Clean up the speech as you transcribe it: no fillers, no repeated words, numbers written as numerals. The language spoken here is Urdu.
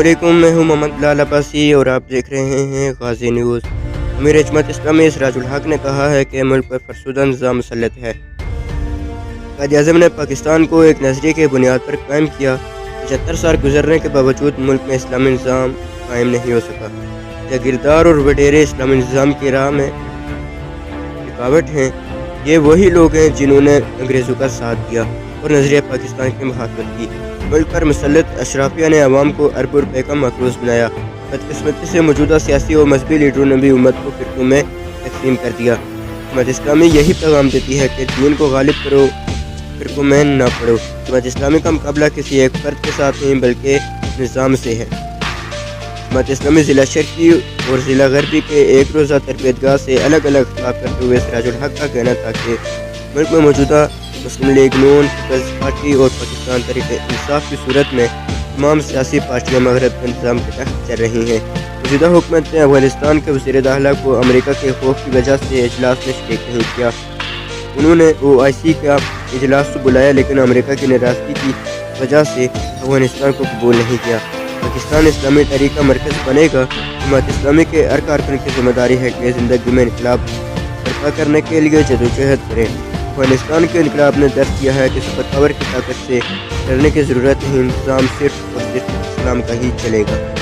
علیکم، میں ہوں محمد لال عباسی اور آپ دیکھ رہے ہیں غازی نیوز۔ امیر جماعت اسلامی سراج الحق نے کہا ہے کہ ملک پر فرسودہ نظام مسلط ہے۔ قائد اعظم نے پاکستان کو ایک نظریے کی بنیاد پر قائم کیا۔ 75 سال گزرنے کے باوجود ملک میں اسلامی نظام قائم نہیں ہو سکا۔ جاگیردار اور وڈیرے اسلامی نظام کی راہ میں رکاوٹ ہیں۔ یہ وہی لوگ ہیں جنہوں نے انگریزوں کا ساتھ دیا اور نظریہ پاکستان کی مخالفت کی۔ ملک پر مسلط اشرافیہ نے عوام کو اربوں روپے کا محروس بنایا۔ بدقسمتی سے موجودہ سیاسی اور مذہبی لیڈروں نے بھی امت کو فرقوں میں تقسیم کر دیا۔ جماعت اسلامی یہی پیغام دیتی ہے کہ دین کو غالب کرو، فرقوں میں نہ پڑو۔ جماعت اسلامی کا مقابلہ کسی ایک فرد کے ساتھ نہیں بلکہ نظام سے ہے۔ جماعت اسلامی ضلع شرقی اور ضلع غربی کے ایک روزہ تربیت گاہ سے الگ الگ خطاب کرتے ہوئے سراج الحق کا کہنا تھا کہ ملک میں موجودہ مسلم لیگ نون، پیپلز پارٹی اور پاکستان تحریک انصاف کی صورت میں تمام سیاسی پارٹیاں مغرب کے انتظام کے تحت چل رہی ہیں۔ موجودہ حکومت نے افغانستان کے وزیر داخلہ کو امریکہ کے خوف کی وجہ سے اجلاس میں شریک نہیں کیا۔ انہوں نے OIC کا اجلاس تو بلایا لیکن امریکہ کی ناراضگی کی وجہ سے افغانستان کو قبول نہیں کیا۔ پاکستان اسلامی تحریک کا مرکز بنے گا۔ جماعت اسلامی کے ہر کارکن کی ذمہ داری ہے کہ زندگی میں انقلاب برپا کرنے کے لیے جدوجہد کریں۔ افغانستان کے انقلاب نے درج کیا ہے کہ سپر پاور کی طاقت سے ڈرنے کی ضرورت نہیں، نظام صرف اور صرف اسلام کا ہی چلے گا۔